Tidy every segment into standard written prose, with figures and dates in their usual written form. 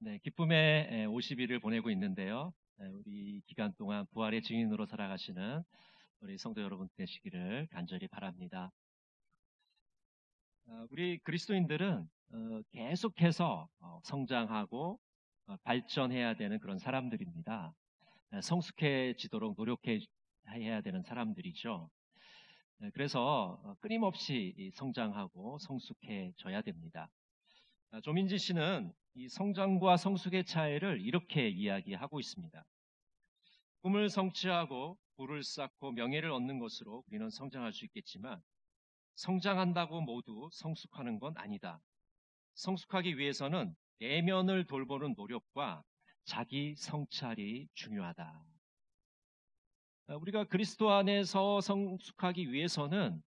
네, 기쁨의 50일을 보내고 있는데요. 우리 기간 동안 부활의 증인으로 살아가시는 우리 성도 여러분 되시기를 간절히 바랍니다. 우리 그리스도인들은 계속해서 성장하고 발전해야 되는 그런 사람들입니다. 성숙해지도록 노력해야 되는 사람들이죠. 그래서 끊임없이 성장하고 성숙해져야 됩니다. 조민지 씨는 이 성장과 성숙의 차이를 이렇게 이야기하고 있습니다. 꿈을 성취하고 부를 쌓고 명예를 얻는 것으로 우리는 성장할 수 있겠지만 성장한다고 모두 성숙하는 건 아니다. 성숙하기 위해서는 내면을 돌보는 노력과 자기 성찰이 중요하다. 우리가 그리스도 안에서 성숙하기 위해서는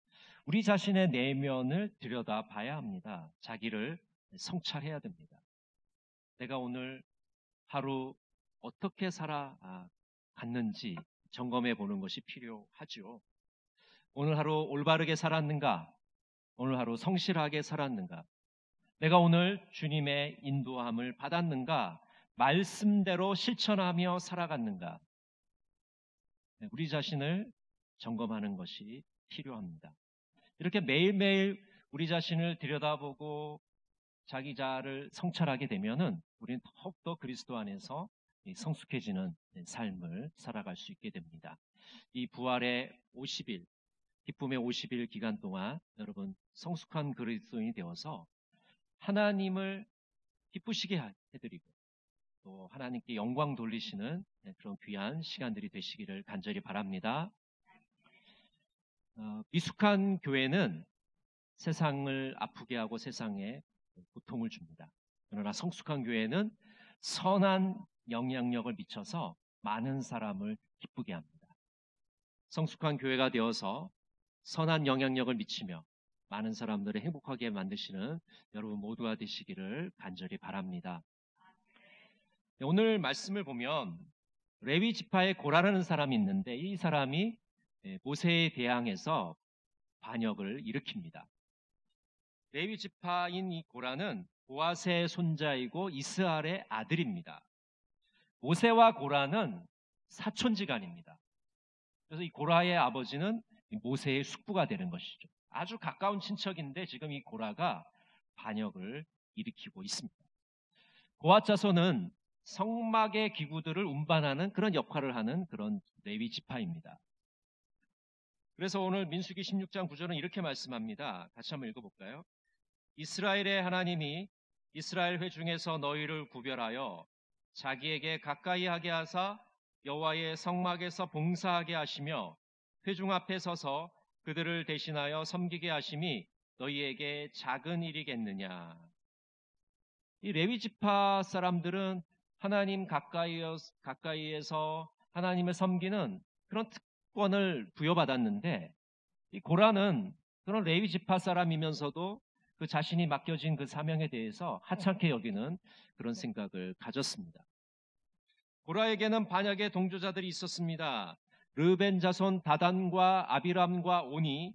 우리 자신의 내면을 들여다봐야 합니다. 자기를 성찰해야 됩니다. 내가 오늘 하루 어떻게 살아갔는지 점검해 보는 것이 필요하죠. 오늘 하루 올바르게 살았는가? 오늘 하루 성실하게 살았는가? 내가 오늘 주님의 인도함을 받았는가? 말씀대로 실천하며 살아갔는가? 우리 자신을 점검하는 것이 필요합니다. 이렇게 매일매일 우리 자신을 들여다보고 자기 자아를 성찰하게 되면은 우리는 더욱더 그리스도 안에서 성숙해지는 삶을 살아갈 수 있게 됩니다. 이 부활의 50일, 기쁨의 50일 기간 동안 여러분 성숙한 그리스도인이 되어서 하나님을 기쁘시게 해드리고 또 하나님께 영광 돌리시는 그런 귀한 시간들이 되시기를 간절히 바랍니다. 미숙한 교회는 세상을 아프게 하고 세상에 고통을 줍니다. 그러나 성숙한 교회는 선한 영향력을 미쳐서 많은 사람을 기쁘게 합니다. 성숙한 교회가 되어서 선한 영향력을 미치며 많은 사람들을 행복하게 만드시는 여러분 모두가 되시기를 간절히 바랍니다. 오늘 말씀을 보면 레위 지파의 고라라는 사람이 있는데 이 사람이 모세에 대항해서 반역을 일으킵니다. 레위 지파인 이 고라는 보아스의 손자이고 이스라엘의 아들입니다. 모세와 고라는 사촌지간입니다. 그래서 이 고라의 아버지는 모세의 숙부가 되는 것이죠. 아주 가까운 친척인데 지금 이 고라가 반역을 일으키고 있습니다. 고핫 자손은 성막의 기구들을 운반하는 그런 역할을 하는 그런 레위 지파입니다. 그래서 오늘 민수기 16장 9절은 이렇게 말씀합니다. 같이 한번 읽어볼까요? 이스라엘의 하나님이 이스라엘 회중에서 너희를 구별하여 자기에게 가까이 하게 하사 여호와의 성막에서 봉사하게 하시며 회중 앞에 서서 그들을 대신하여 섬기게 하심이 너희에게 작은 일이겠느냐. 이 레위 지파 사람들은 하나님 가까이에서 하나님을 섬기는 그런 특권을 부여받았는데 이 고라는 그런 레위 지파 사람이면서도 그 자신이 맡겨진 그 사명에 대해서 하찮게 여기는 그런 생각을 가졌습니다. 고라에게는 반역의 동조자들이 있었습니다. 르벤 자손 다단과 아비람과 온이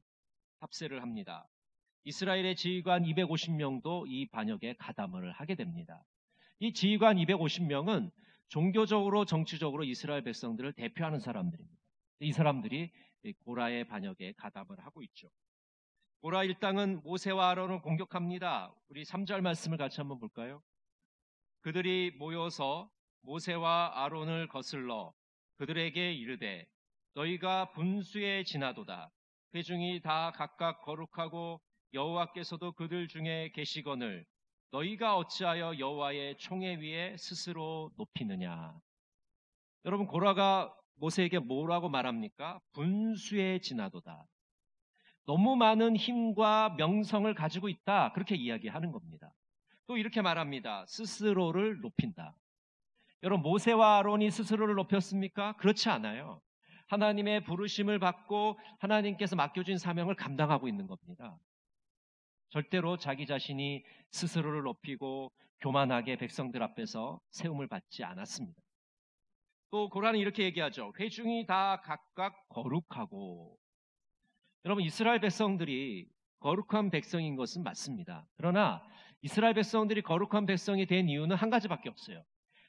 합세를 합니다. 이스라엘의 지휘관 250명도 이 반역에 가담을 하게 됩니다. 이 지휘관 250명은 종교적으로 정치적으로 이스라엘 백성들을 대표하는 사람들입니다. 이 사람들이 고라의 반역에 가담을 하고 있죠. 고라 일당은 모세와 아론을 공격합니다. 우리 3절 말씀을 같이 한번 볼까요? 그들이 모여서 모세와 아론을 거슬러 그들에게 이르되 너희가 분수에 지나도다. 회중이 다 각각 거룩하고 여호와께서도 그들 중에 계시거늘 너희가 어찌하여 여호와의 총회 위에 스스로 높이느냐. 여러분 고라가 모세에게 뭐라고 말합니까? 분수에 지나도다. 너무 많은 힘과 명성을 가지고 있다. 그렇게 이야기하는 겁니다. 또 이렇게 말합니다. 스스로를 높인다. 여러분 모세와 아론이 스스로를 높였습니까? 그렇지 않아요. 하나님의 부르심을 받고 하나님께서 맡겨준 사명을 감당하고 있는 겁니다. 절대로 자기 자신이 스스로를 높이고 교만하게 백성들 앞에서 세움을 받지 않았습니다. 또 고라는 이렇게 얘기하죠. 회중이 다 각각 거룩하고. 여러분 이스라엘 백성들이 거룩한 백성인 것은 맞습니다. 그러나 이스라엘 백성들이 거룩한 백성이 된 이유는 한 가지밖에 없어요.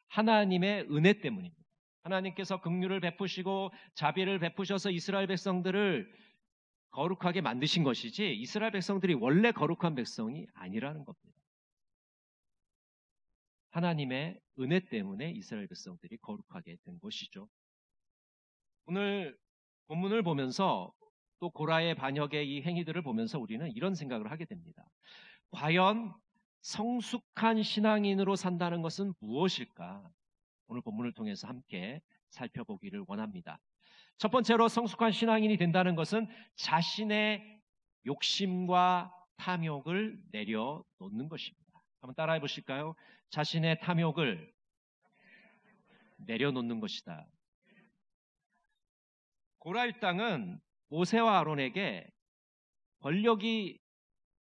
하나님의 은혜 때문입니다. 하나님께서 긍휼을 베푸시고 자비를 베푸셔서 이스라엘 백성들을 거룩하게 만드신 것이지 이스라엘 백성들이 원래 거룩한 백성이 아니라는 겁니다. 하나님의 은혜 때문에 이스라엘 백성들이 거룩하게 된 것이죠. 오늘 본문을 보면서 또 고라의 반역의 이 행위들을 보면서 우리는 이런 생각을 하게 됩니다. 과연 성숙한 신앙인으로 산다는 것은 무엇일까? 오늘 본문을 통해서 함께 살펴보기를 원합니다. 첫 번째로 성숙한 신앙인이 된다는 것은 자신의 욕심과 탐욕을 내려놓는 것입니다. 한번 따라해 보실까요? 자신의 탐욕을 내려놓는 것이다. 고라 일당은 모세와 아론에게 권력이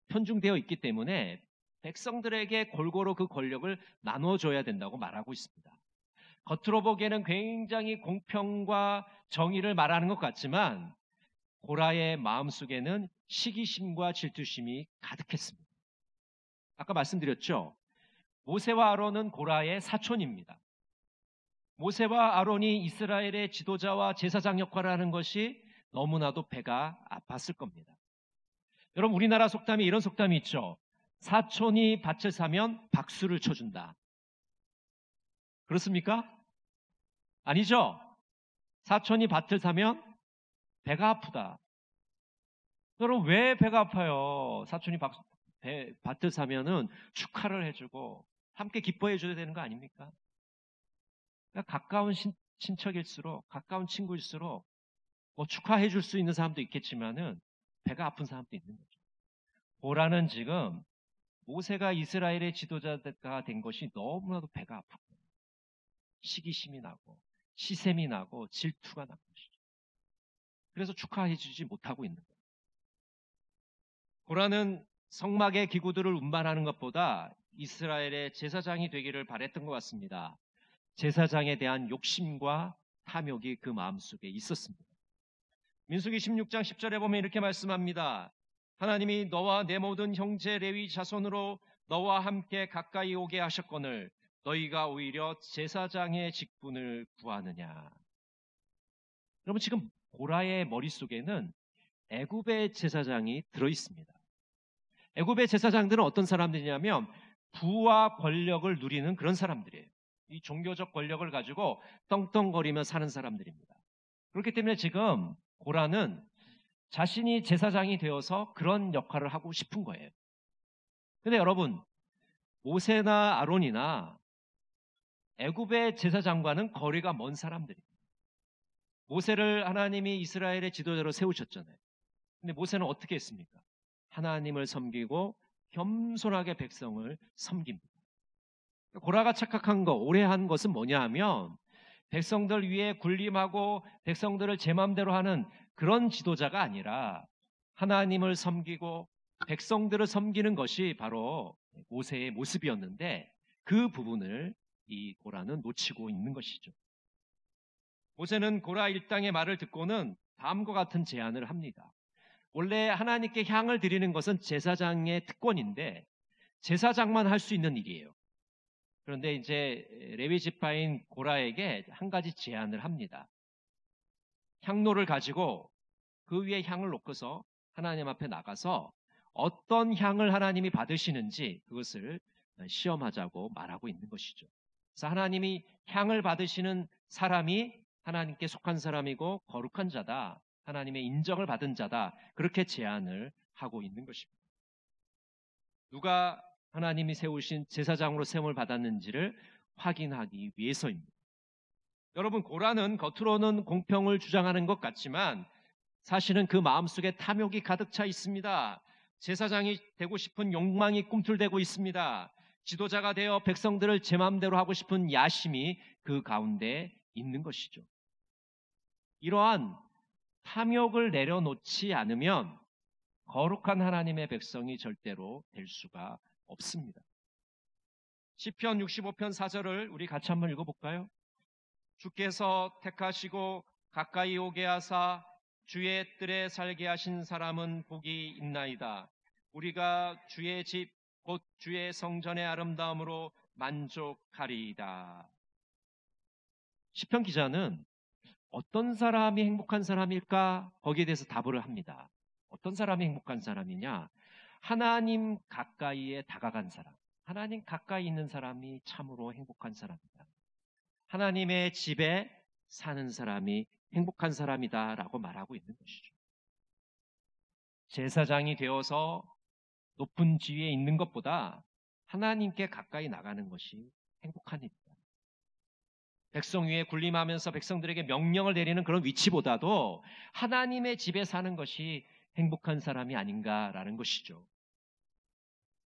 편중되어 있기 때문에 백성들에게 골고루 그 권력을 나눠줘야 된다고 말하고 있습니다. 겉으로 보기에는 굉장히 공평과 정의를 말하는 것 같지만 고라의 마음속에는 시기심과 질투심이 가득했습니다. 아까 말씀드렸죠. 모세와 아론은 고라의 사촌입니다. 모세와 아론이 이스라엘의 지도자와 제사장 역할을 하는 것이 너무나도 배가 아팠을 겁니다. 여러분, 우리나라 속담에 이런 속담이 있죠. 사촌이 밭을 사면 박수를 쳐준다. 그렇습니까? 아니죠. 사촌이 밭을 사면 배가 아프다. 여러분, 왜 배가 아파요? 사촌이 밭을 사면은 축하를 해주고 함께 기뻐해 줘야 되는 거 아닙니까? 그러니까 가까운 친척일수록, 가까운 친구일수록 뭐 축하해 줄 수 있는 사람도 있겠지만은 배가 아픈 사람도 있는 거죠. 고라는 지금 모세가 이스라엘의 지도자가 된 것이 너무나도 배가 아프고 시기심이 나고 시샘이 나고 질투가 난 것이죠. 그래서 축하해 주지 못하고 있는 거예요. 고라는 성막의 기구들을 운반하는 것보다 이스라엘의 제사장이 되기를 바랬던 것 같습니다. 제사장에 대한 욕심과 탐욕이 그 마음속에 있었습니다. 민수기 16장 10절에 보면 이렇게 말씀합니다. 하나님이 너와 내 모든 형제 레위 자손으로 너와 함께 가까이 오게 하셨거늘 너희가 오히려 제사장의 직분을 구하느냐. 여러분, 지금 고라의 머릿속에는 애굽의 제사장이 들어있습니다. 애굽의 제사장들은 어떤 사람들이냐면 부와 권력을 누리는 그런 사람들이에요. 이 종교적 권력을 가지고 떵떵거리며 사는 사람들입니다. 그렇기 때문에 지금 고라는 자신이 제사장이 되어서 그런 역할을 하고 싶은 거예요. 근데 여러분, 모세나 아론이나 애굽의 제사장과는 거리가 먼 사람들입니다. 모세를 하나님이 이스라엘의 지도자로 세우셨잖아요. 근데 모세는 어떻게 했습니까? 하나님을 섬기고 겸손하게 백성을 섬깁니다. 고라가 착각한 거, 오래한 것은 뭐냐 하면 백성들 위에 군림하고 백성들을 제 마음대로 하는 그런 지도자가 아니라 하나님을 섬기고 백성들을 섬기는 것이 바로 모세의 모습이었는데 그 부분을 이 고라는 놓치고 있는 것이죠. 모세는 고라 일당의 말을 듣고는 다음과 같은 제안을 합니다. 원래 하나님께 향을 드리는 것은 제사장의 특권인데 제사장만 할 수 있는 일이에요. 그런데 이제 레위 지파인 고라에게 한 가지 제안을 합니다. 향로를 가지고 그 위에 향을 놓고서 하나님 앞에 나가서 어떤 향을 하나님이 받으시는지 그것을 시험하자고 말하고 있는 것이죠. 그래서 하나님이 향을 받으시는 사람이 하나님께 속한 사람이고 거룩한 자다. 하나님의 인정을 받은 자다. 그렇게 제안을 하고 있는 것입니다. 누가 하나님이 세우신 제사장으로 세움을 받았는지를 확인하기 위해서입니다. 여러분, 고라는 겉으로는 공평을 주장하는 것 같지만 사실은 그 마음속에 탐욕이 가득 차 있습니다. 제사장이 되고 싶은 욕망이 꿈틀대고 있습니다. 지도자가 되어 백성들을 제 마음대로 하고 싶은 야심이 그 가운데 있는 것이죠. 이러한 탐욕을 내려놓지 않으면 거룩한 하나님의 백성이 절대로 될 수가 없습니다. 시편 65편 4절을 우리 같이 한번 읽어볼까요? 주께서 택하시고 가까이 오게 하사 주의 뜰에 살게 하신 사람은 복이 있나이다. 우리가 주의 집 곧 주의 성전의 아름다움으로 만족하리이다. 시편 기자는 어떤 사람이 행복한 사람일까? 거기에 대해서 답을 합니다. 어떤 사람이 행복한 사람이냐? 하나님 가까이에 다가간 사람, 하나님 가까이 있는 사람이 참으로 행복한 사람이다. 하나님의 집에 사는 사람이 행복한 사람이다라고 말하고 있는 것이죠. 제사장이 되어서 높은 지위에 있는 것보다 하나님께 가까이 나가는 것이 행복한 일이다. 백성 위에 군림하면서 백성들에게 명령을 내리는 그런 위치보다도 하나님의 집에 사는 것이 행복한 사람이 아닌가라는 것이죠.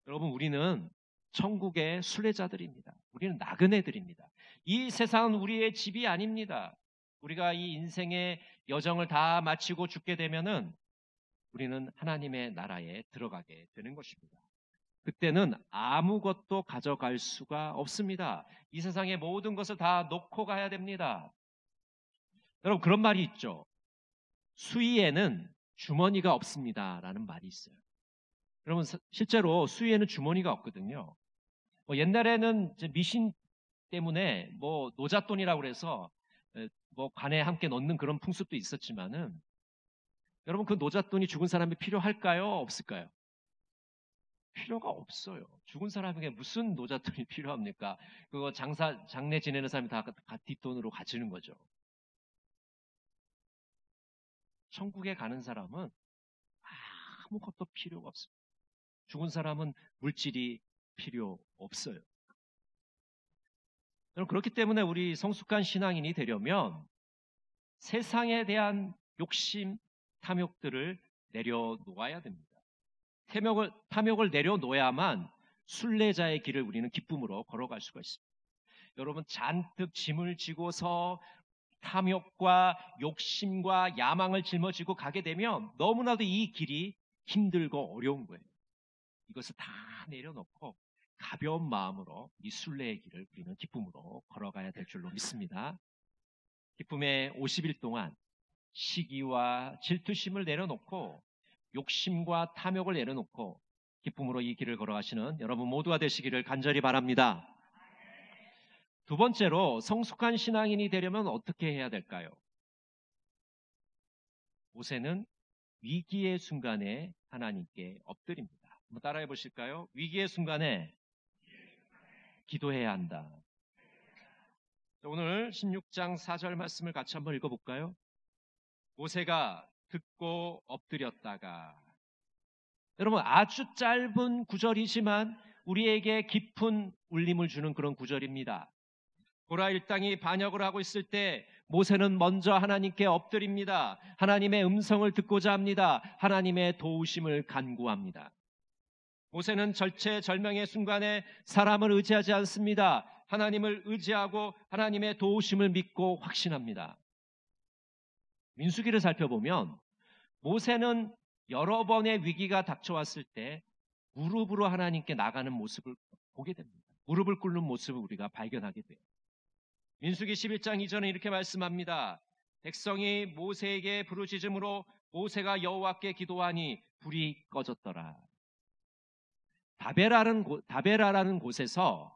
여러분, 우리는 천국의 순례자들입니다. 우리는 나그네들입니다. 이 세상은 우리의 집이 아닙니다. 우리가 이 인생의 여정을 다 마치고 죽게 되면은 우리는 하나님의 나라에 들어가게 되는 것입니다. 그때는 아무것도 가져갈 수가 없습니다. 이 세상의 모든 것을 다 놓고 가야 됩니다. 여러분, 그런 말이 있죠. 수의에는 주머니가 없습니다 라는 말이 있어요. 여러분, 실제로 수의에는 주머니가 없거든요. 옛날에는 이제 미신 때문에 노잣돈이라고 그래서 관에 함께 넣는 그런 풍습도 있었지만은, 여러분, 그 노잣돈이 죽은 사람이 필요할까요? 없을까요? 필요가 없어요. 죽은 사람에게 무슨 노잣돈이 필요합니까? 그거 장례 지내는 사람이 다 뒷돈으로 가지는 거죠. 천국에 가는 사람은 아무것도 필요가 없습니다. 죽은 사람은 물질이 필요 없어요. 여러분, 그렇기 때문에 우리 성숙한 신앙인이 되려면 세상에 대한 욕심, 탐욕들을 내려놓아야 됩니다. 탐욕을 내려놓아야만 순례자의 길을 우리는 기쁨으로 걸어갈 수가 있습니다. 여러분, 잔뜩 짐을 지고서 탐욕과 욕심과 야망을 짊어지고 가게 되면 너무나도 이 길이 힘들고 어려운 거예요. 이것을 다 내려놓고 가벼운 마음으로 이 순례의 길을 우리는 기쁨으로 걸어가야 될 줄로 믿습니다. 기쁨의 50일 동안 시기와 질투심을 내려놓고 욕심과 탐욕을 내려놓고 기쁨으로 이 길을 걸어가시는 여러분 모두가 되시기를 간절히 바랍니다. 두 번째로, 성숙한 신앙인이 되려면 어떻게 해야 될까요? 모세는 위기의 순간에 하나님께 엎드립니다. 한번 따라해 보실까요? 위기의 순간에 기도해야 한다. 오늘 16장 4절 말씀을 같이 한번 읽어볼까요? 모세가 듣고 엎드렸다가. 여러분, 아주 짧은 구절이지만 우리에게 깊은 울림을 주는 그런 구절입니다. 고라 일당이 반역을 하고 있을 때 모세는 먼저 하나님께 엎드립니다. 하나님의 음성을 듣고자 합니다. 하나님의 도우심을 간구합니다. 모세는 절체절명의 순간에 사람을 의지하지 않습니다. 하나님을 의지하고 하나님의 도우심을 믿고 확신합니다. 민수기를 살펴보면 모세는 여러 번의 위기가 닥쳐왔을 때 무릎으로 하나님께 나가는 모습을 보게 됩니다. 무릎을 꿇는 모습을 우리가 발견하게 돼요. 민수기 11장 이전에 이렇게 말씀합니다. 백성이 모세에게 부르짖음으로 모세가 여호와께 기도하니 불이 꺼졌더라. 다베라라는 곳에서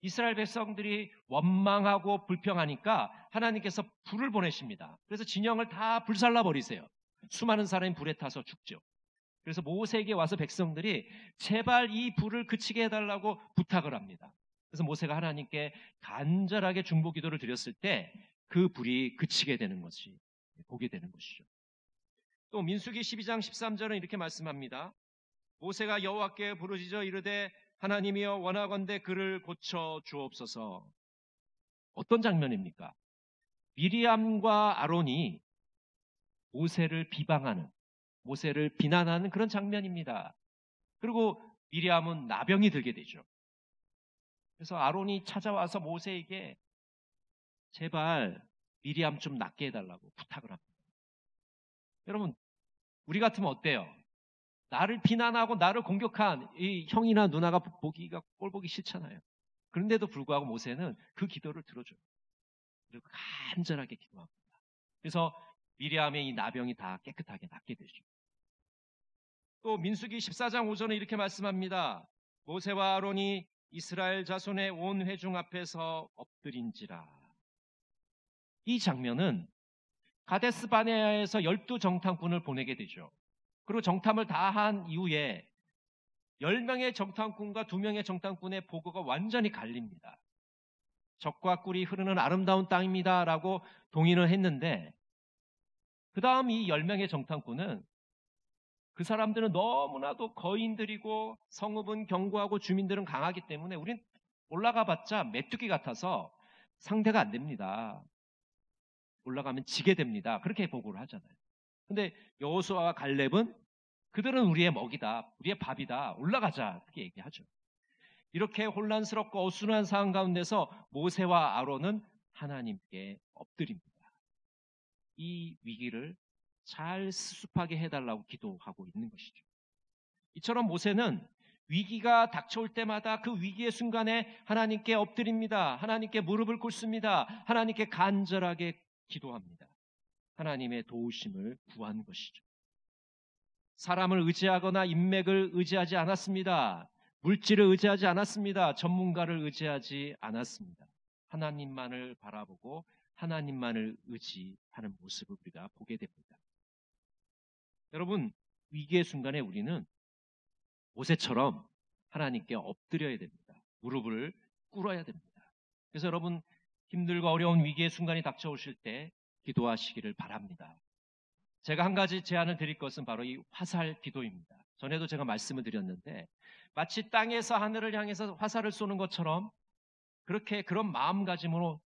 이스라엘 백성들이 원망하고 불평하니까 하나님께서 불을 보내십니다. 그래서 진영을 다 불살라버리세요. 수많은 사람이 불에 타서 죽죠. 그래서 모세에게 와서 백성들이 제발 이 불을 그치게 해달라고 부탁을 합니다. 그래서 모세가 하나님께 간절하게 중보 기도를 드렸을 때 그 불이 그치게 되는 것이 보게 되는 것이죠. 또 민수기 12장 13절은 이렇게 말씀합니다. 모세가 여호와께 부르짖어 이르되 하나님이여 원하건대 그를 고쳐 주옵소서. 어떤 장면입니까? 미리암과 아론이 모세를 비방하는, 모세를 비난하는 그런 장면입니다. 그리고 미리암은 나병이 들게 되죠. 그래서 아론이 찾아와서 모세에게 제발 미리암 좀 낫게 해달라고 부탁을 합니다. 여러분, 우리 같으면 어때요? 나를 비난하고 나를 공격한 이 형이나 누나가 보기가 꼴보기 싫잖아요. 그런데도 불구하고 모세는 그 기도를 들어줘요. 그리고 간절하게 기도합니다. 그래서 미리암의 이 나병이 다 깨끗하게 낫게 되죠. 또 민수기 14장 5절에 이렇게 말씀합니다. 모세와 아론이 이스라엘 자손의 온 회중 앞에서 엎드린지라. 이 장면은 가데스 바네아에서 12정탐꾼을 보내게 되죠. 그리고 정탐을 다 한 이후에 10명의 정탐꾼과 2명의 정탐꾼의 보고가 완전히 갈립니다. 젖과 꿀이 흐르는 아름다운 땅입니다 라고 동의를 했는데, 그 다음 이 10명의 정탐꾼은 그 사람들은 너무나도 거인들이고 성읍은 견고하고 주민들은 강하기 때문에 우린 올라가 봤자 메뚜기 같아서 상대가 안 됩니다. 올라가면 지게 됩니다. 그렇게 보고를 하잖아요. 근데 여호수아와 갈렙은 그들은 우리의 먹이다, 우리의 밥이다, 올라가자, 그렇게 얘기하죠. 이렇게 혼란스럽고 어수선한 상황 가운데서 모세와 아론은 하나님께 엎드립니다. 이 위기를 잘 수습하게 해달라고 기도하고 있는 것이죠. 이처럼 모세는 위기가 닥쳐올 때마다 그 위기의 순간에 하나님께 엎드립니다. 하나님께 무릎을 꿇습니다. 하나님께 간절하게 기도합니다. 하나님의 도우심을 구한 것이죠. 사람을 의지하거나 인맥을 의지하지 않았습니다. 물질을 의지하지 않았습니다. 전문가를 의지하지 않았습니다. 하나님만을 바라보고 하나님만을 의지하는 모습을 우리가 보게 됩니다. 여러분, 위기의 순간에 우리는 모세처럼 하나님께 엎드려야 됩니다. 무릎을 꿇어야 됩니다. 그래서 여러분, 힘들고 어려운 위기의 순간이 닥쳐오실 때 기도하시기를 바랍니다. 제가 한 가지 제안을 드릴 것은 바로 이 화살 기도입니다. 전에도 제가 말씀을 드렸는데, 마치 땅에서 하늘을 향해서 화살을 쏘는 것처럼 그렇게 그런 마음가짐으로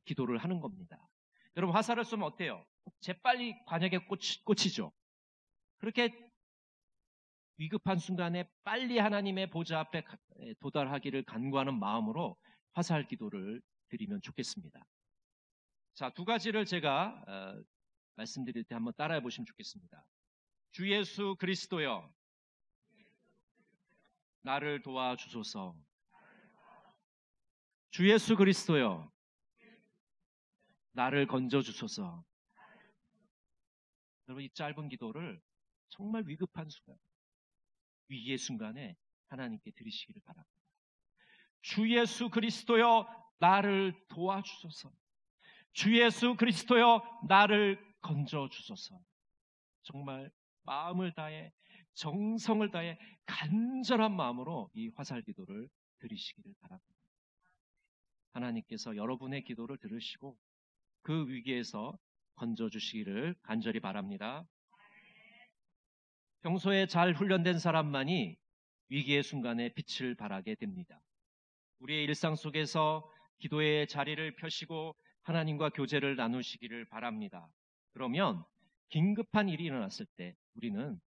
기도를 하는 겁니다. 여러분, 화살을 쏘면 어때요? 재빨리 관역에 꽂히죠. 그렇게 위급한 순간에 빨리 하나님의 보좌 앞에 도달하기를 간구하는 마음으로 화살 기도를 드리면 좋겠습니다. 자, 2가지를 제가 말씀드릴 때 한번 따라해 보시면 좋겠습니다. 주 예수 그리스도여, 나를 도와주소서. 주 예수 그리스도여, 나를 건져주소서. 여러분, 이 짧은 기도를 정말 위급한 순간, 위기의 순간에 하나님께 드리시기를 바랍니다. 주 예수 그리스도여, 나를 도와주소서. 주 예수 그리스도여, 나를 건져주소서. 정말 마음을 다해, 정성을 다해 간절한 마음으로 이 화살 기도를 드리시기를 바랍니다. 하나님께서 여러분의 기도를 들으시고 그 위기에서 건져주시기를 간절히 바랍니다. 평소에 잘 훈련된 사람만이 위기의 순간에 빛을 발하게 됩니다. 우리의 일상 속에서 기도의 자리를 펴시고 하나님과 교제를 나누시기를 바랍니다. 그러면 긴급한 일이 일어났을 때 우리는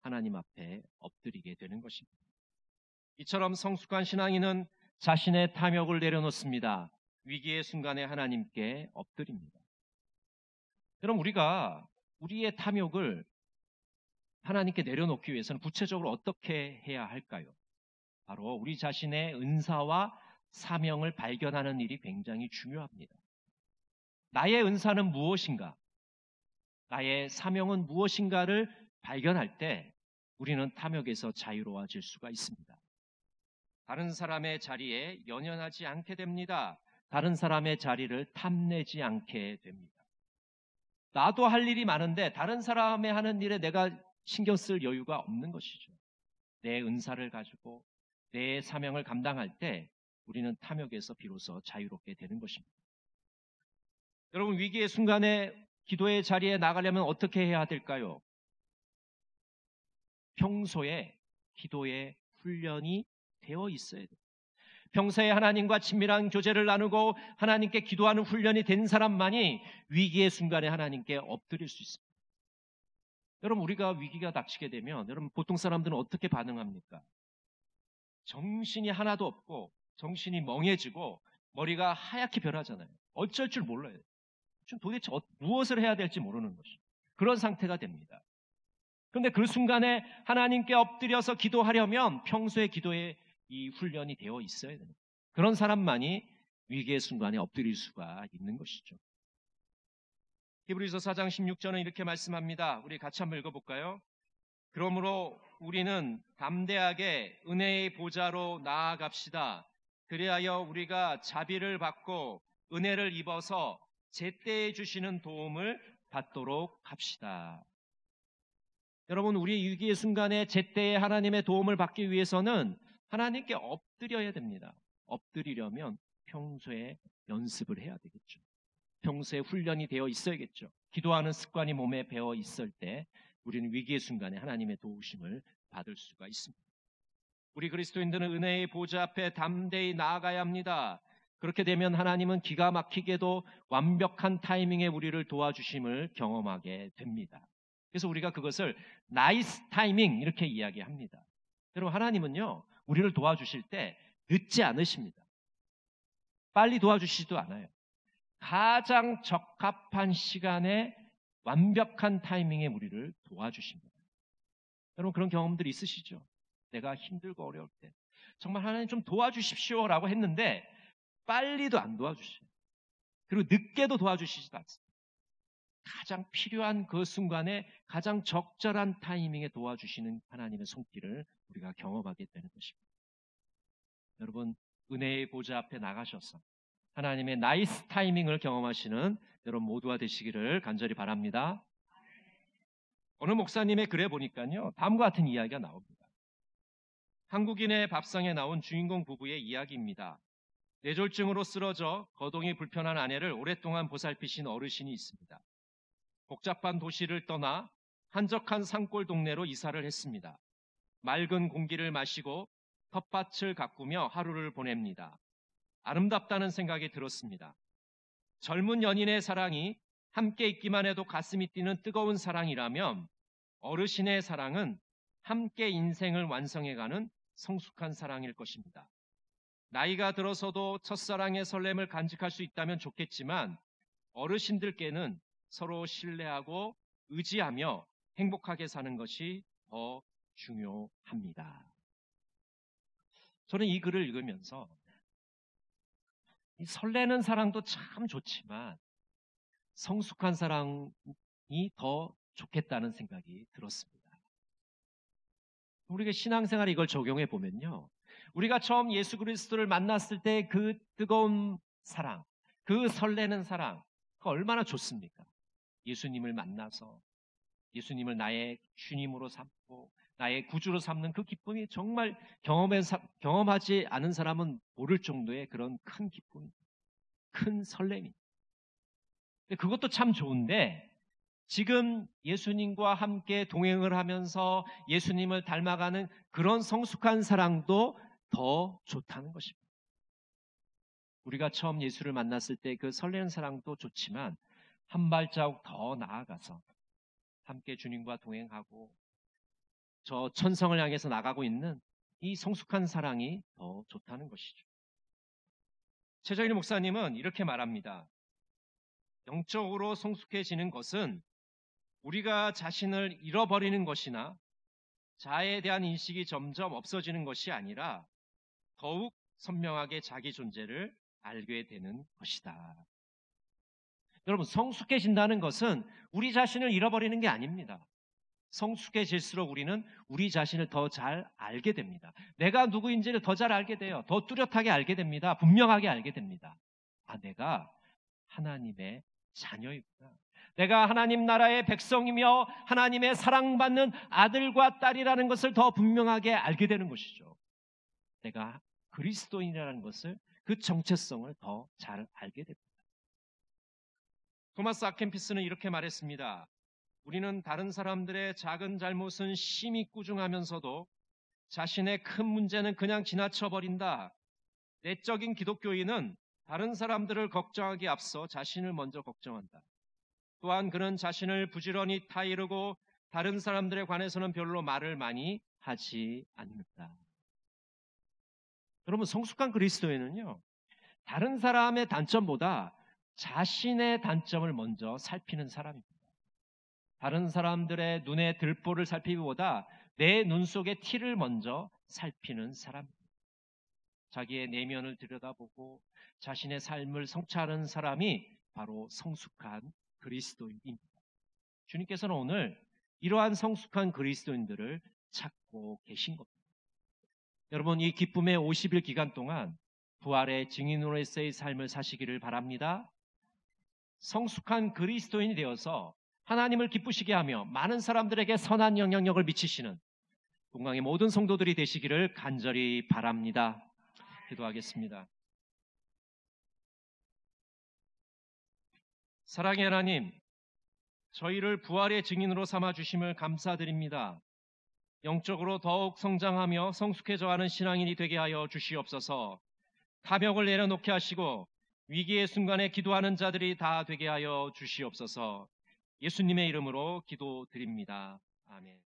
하나님 앞에 엎드리게 되는 것입니다. 이처럼 성숙한 신앙인은 자신의 탐욕을 내려놓습니다. 위기의 순간에 하나님께 엎드립니다. 여러분, 우리가 우리의 탐욕을 하나님께 내려놓기 위해서는 구체적으로 어떻게 해야 할까요? 바로 우리 자신의 은사와 사명을 발견하는 일이 굉장히 중요합니다. 나의 은사는 무엇인가? 나의 사명은 무엇인가를 발견할 때 우리는 탐욕에서 자유로워질 수가 있습니다. 다른 사람의 자리에 연연하지 않게 됩니다. 다른 사람의 자리를 탐내지 않게 됩니다. 나도 할 일이 많은데 다른 사람의 하는 일에 내가 신경 쓸 여유가 없는 것이죠. 내 은사를 가지고 내 사명을 감당할 때 우리는 탐욕에서 비로소 자유롭게 되는 것입니다. 여러분, 위기의 순간에 기도의 자리에 나가려면 어떻게 해야 될까요? 평소에 기도의 훈련이 되어 있어야 돼요. 평소에 하나님과 친밀한 교제를 나누고 하나님께 기도하는 훈련이 된 사람만이 위기의 순간에 하나님께 엎드릴 수 있습니다. 여러분, 우리가 위기가 닥치게 되면 여러분, 보통 사람들은 어떻게 반응합니까? 정신이 하나도 없고 정신이 멍해지고 머리가 하얗게 변하잖아요. 어쩔 줄 몰라요. 지금 도대체 무엇을 해야 될지 모르는 것이죠. 그런 상태가 됩니다. 그런데 그 순간에 하나님께 엎드려서 기도하려면 평소에 기도에 이 훈련이 되어 있어야 됩니다. 그런 사람만이 위기의 순간에 엎드릴 수가 있는 것이죠. 히브리서 4장 16절은 이렇게 말씀합니다. 우리 같이 한번 읽어볼까요? 그러므로 우리는 담대하게 은혜의 보좌로 나아갑시다. 그리하여 우리가 자비를 받고 은혜를 입어서 제때에 주시는 도움을 받도록 합시다. 여러분, 우리 위기의 순간에 제때에 하나님의 도움을 받기 위해서는 하나님께 엎드려야 됩니다. 엎드리려면 평소에 연습을 해야 되겠죠. 평소에 훈련이 되어 있어야겠죠. 기도하는 습관이 몸에 배어 있을 때 우리는 위기의 순간에 하나님의 도우심을 받을 수가 있습니다. 우리 그리스도인들은 은혜의 보좌 앞에 담대히 나아가야 합니다. 그렇게 되면 하나님은 기가 막히게도 완벽한 타이밍에 우리를 도와주심을 경험하게 됩니다. 그래서 우리가 그것을 나이스 타이밍 이렇게 이야기합니다. 여러분, 하나님은요, 우리를 도와주실 때 늦지 않으십니다. 빨리 도와주시지도 않아요. 가장 적합한 시간에 완벽한 타이밍에 우리를 도와주십니다. 여러분, 그런 경험들이 있으시죠? 내가 힘들고 어려울 때 정말 하나님 좀 도와주십시오라고 했는데 빨리도 안 도와주셔요. 그리고 늦게도 도와주시지도 않습니다. 가장 필요한 그 순간에 가장 적절한 타이밍에 도와주시는 하나님의 손길을 우리가 경험하게 되는 것입니다. 여러분, 은혜의 보좌 앞에 나가셔서 하나님의 나이스 타이밍을 경험하시는 여러분 모두가 되시기를 간절히 바랍니다. 어느 목사님의 글에 보니까요, 다음과 같은 이야기가 나옵니다. 한국인의 밥상에 나온 주인공 부부의 이야기입니다. 뇌졸중으로 쓰러져 거동이 불편한 아내를 오랫동안 보살피신 어르신이 있습니다. 복잡한 도시를 떠나 한적한 산골 동네로 이사를 했습니다. 맑은 공기를 마시고 텃밭을 가꾸며 하루를 보냅니다. 아름답다는 생각이 들었습니다. 젊은 연인의 사랑이 함께 있기만 해도 가슴이 뛰는 뜨거운 사랑이라면 어르신의 사랑은 함께 인생을 완성해가는 성숙한 사랑일 것입니다. 나이가 들어서도 첫사랑의 설렘을 간직할 수 있다면 좋겠지만 어르신들께는 서로 신뢰하고 의지하며 행복하게 사는 것이 더 중요합니다. 저는 이 글을 읽으면서 이 설레는 사랑도 참 좋지만 성숙한 사랑이 더 좋겠다는 생각이 들었습니다. 우리가 신앙생활에 이걸 적용해 보면요, 우리가 처음 예수 그리스도를 만났을 때 그 뜨거운 사랑, 그 설레는 사랑, 그 얼마나 좋습니까? 예수님을 만나서 예수님을 나의 주님으로 삼고 나의 구주로 삼는 그 기쁨이 정말 경험하지 않은 사람은 모를 정도의 그런 큰 기쁨, 큰 설렘입니다. 그것도 참 좋은데 지금 예수님과 함께 동행을 하면서 예수님을 닮아가는 그런 성숙한 사랑도 더 좋다는 것입니다. 우리가 처음 예수를 만났을 때 그 설레는 사랑도 좋지만 한 발자국 더 나아가서 함께 주님과 동행하고 저 천성을 향해서 나가고 있는 이 성숙한 사랑이 더 좋다는 것이죠. 최정일 목사님은 이렇게 말합니다. 영적으로 성숙해지는 것은 우리가 자신을 잃어버리는 것이나 자아에 대한 인식이 점점 없어지는 것이 아니라 더욱 선명하게 자기 존재를 알게 되는 것이다. 여러분, 성숙해진다는 것은 우리 자신을 잃어버리는 게 아닙니다. 성숙해질수록 우리는 우리 자신을 더 잘 알게 됩니다. 내가 누구인지를 더 잘 알게 돼요. 더 뚜렷하게 알게 됩니다. 분명하게 알게 됩니다. 아, 내가 하나님의 자녀이구나. 내가 하나님 나라의 백성이며 하나님의 사랑받는 아들과 딸이라는 것을 더 분명하게 알게 되는 것이죠. 내가 그리스도인이라는 것을, 그 정체성을 더 잘 알게 됩니다. 토마스 아켄피스는 이렇게 말했습니다. 우리는 다른 사람들의 작은 잘못은 심히 꾸중하면서도 자신의 큰 문제는 그냥 지나쳐버린다. 내적인 기독교인은 다른 사람들을 걱정하기에 앞서 자신을 먼저 걱정한다. 또한 그는 자신을 부지런히 타이르고 다른 사람들에 관해서는 별로 말을 많이 하지 않는다. 여러분, 성숙한 그리스도인은요, 다른 사람의 단점보다 자신의 단점을 먼저 살피는 사람입니다. 다른 사람들의 눈에 들보를 살피기보다 내 눈 속의 티를 먼저 살피는 사람입니다. 자기의 내면을 들여다보고 자신의 삶을 성찰하는 사람이 바로 성숙한 그리스도인입니다. 주님께서는 오늘 이러한 성숙한 그리스도인들을 찾고 계신 겁니다. 여러분, 이 기쁨의 50일 기간 동안 부활의 증인으로서의 삶을 사시기를 바랍니다. 성숙한 그리스도인이 되어서 하나님을 기쁘시게 하며 많은 사람들에게 선한 영향력을 미치시는 동강의 모든 성도들이 되시기를 간절히 바랍니다. 기도하겠습니다. 사랑의 하나님, 저희를 부활의 증인으로 삼아주심을 감사드립니다. 영적으로 더욱 성장하며 성숙해져가는 신앙인이 되게 하여 주시옵소서. 탐욕을 내려놓게 하시고 위기의 순간에 기도하는 자들이 다 되게 하여 주시옵소서. 예수님의 이름으로 기도드립니다. 아멘.